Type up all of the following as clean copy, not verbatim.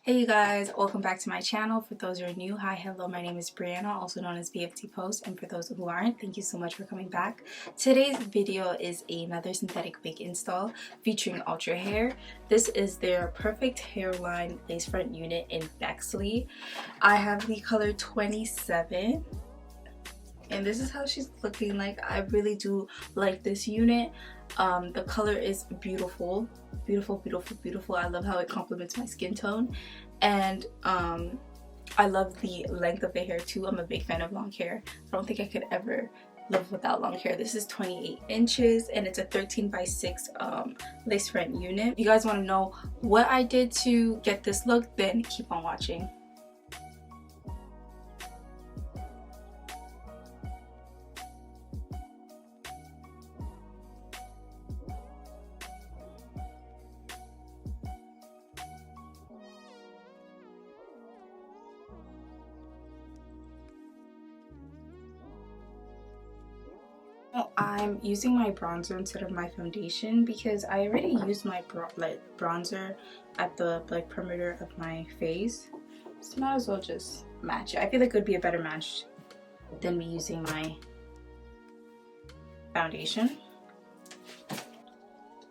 Hey you guys, welcome back to my channel. For those who are new, hi, hello, my name is Brianna, also known as BFT Post, and for those who aren't, thank you so much for coming back. Today's video is another synthetic wig install featuring Outre hair. This is their perfect hairline lace front unit in BEXLEY. I have the color 27 and this is how she's looking like. I really do like this unit. The color is beautiful, beautiful, beautiful, beautiful. I love how it complements my skin tone, and I love the length of the hair too. I'm a big fan of long hair. I don't think I could ever live without long hair. This is 28 inches and it's a 13x6 lace front unit. If you guys want to know what I did to get this look, then keep on watching. I'm using my bronzer instead of my foundation because I already used my bronzer at the perimeter of my face, so might as well just match it. I feel like it would be a better match than me using my foundation.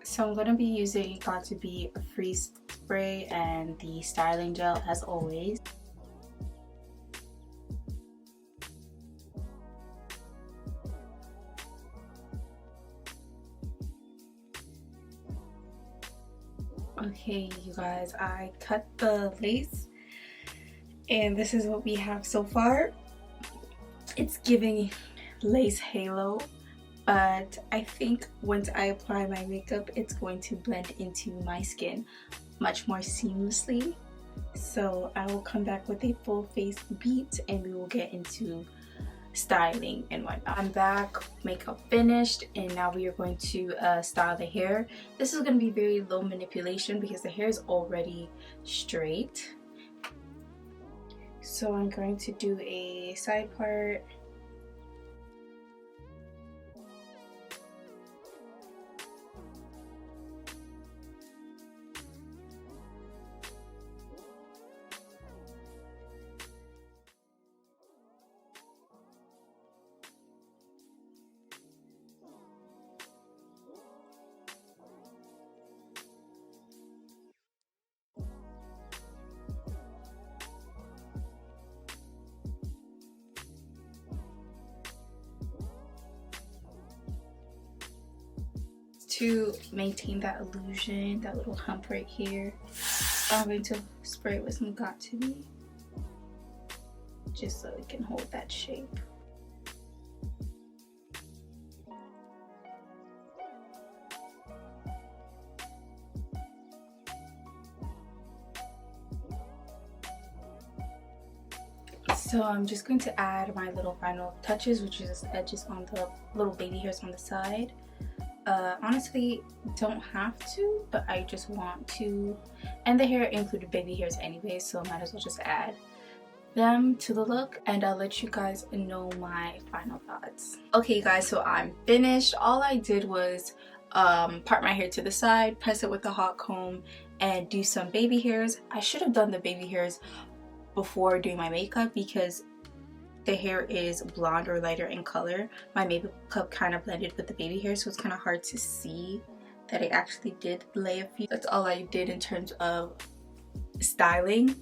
So I'm going to be using Got2B Freeze Spray and the styling gel as always. Okay, you guys, I cut the lace and this is what we have so far. It's giving lace halo, but I think once I apply my makeup, it's going to blend into my skin much more seamlessly. So I will come back with a full face beat and we will get into styling and whatnot. I'm back, makeup finished, and now we are going to style the hair. This is going to be very low manipulation because the hair is already straight. So I'm going to do a side part. To maintain that illusion, that little hump right here, I'm going to spray it with some Got2B just so it can hold that shape. So I'm just going to add my little final touches, which is edges on the little baby hairs on the side. Honestly, don't have to, but I just want to, and the hair included baby hairs anyway, so I might as well just add them to the look, and I'll let you guys know my final thoughts. Okay guys, so I'm finished. All I did was part my hair to the side, press it with the hot comb, and do some baby hairs. I should have done the baby hairs before doing my makeup because the hair is blonde or lighter in color. My makeup kind of blended with the baby hair, so it's kind of hard to see that I actually did lay a few. That's all I did in terms of styling.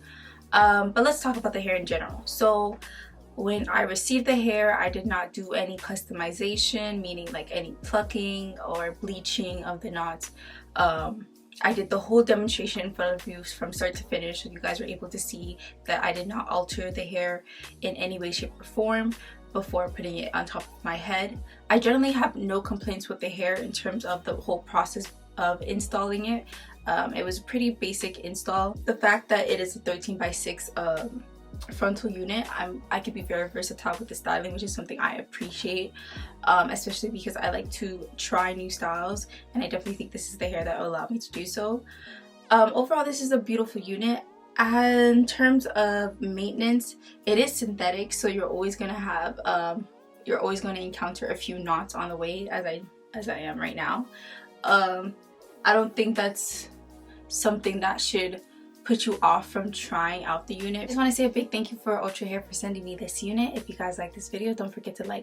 But let's talk about the hair in general. So when I received the hair, I did not do any customization, meaning like any plucking or bleaching of the knots. I did the whole demonstration in front of you from start to finish, so you guys were able to see that I did not alter the hair in any way, shape, or form before putting it on top of my head. I generally have no complaints with the hair in terms of the whole process of installing it. It was a pretty basic install. The fact that it is a 13x6 frontal unit, I could be very versatile with the styling, which is something I appreciate, especially because I like to try new styles, and I definitely think this is the hair that will allow me to do so. Overall, this is a beautiful unit. And in terms of maintenance, it is synthetic, so you're always gonna have you're always going to encounter a few knots on the way, as I am right now. I don't think that's something that should put you off from trying out the unit. I just want to say a big thank you for Outre Hair for sending me this unit. If you guys like this video, don't forget to like,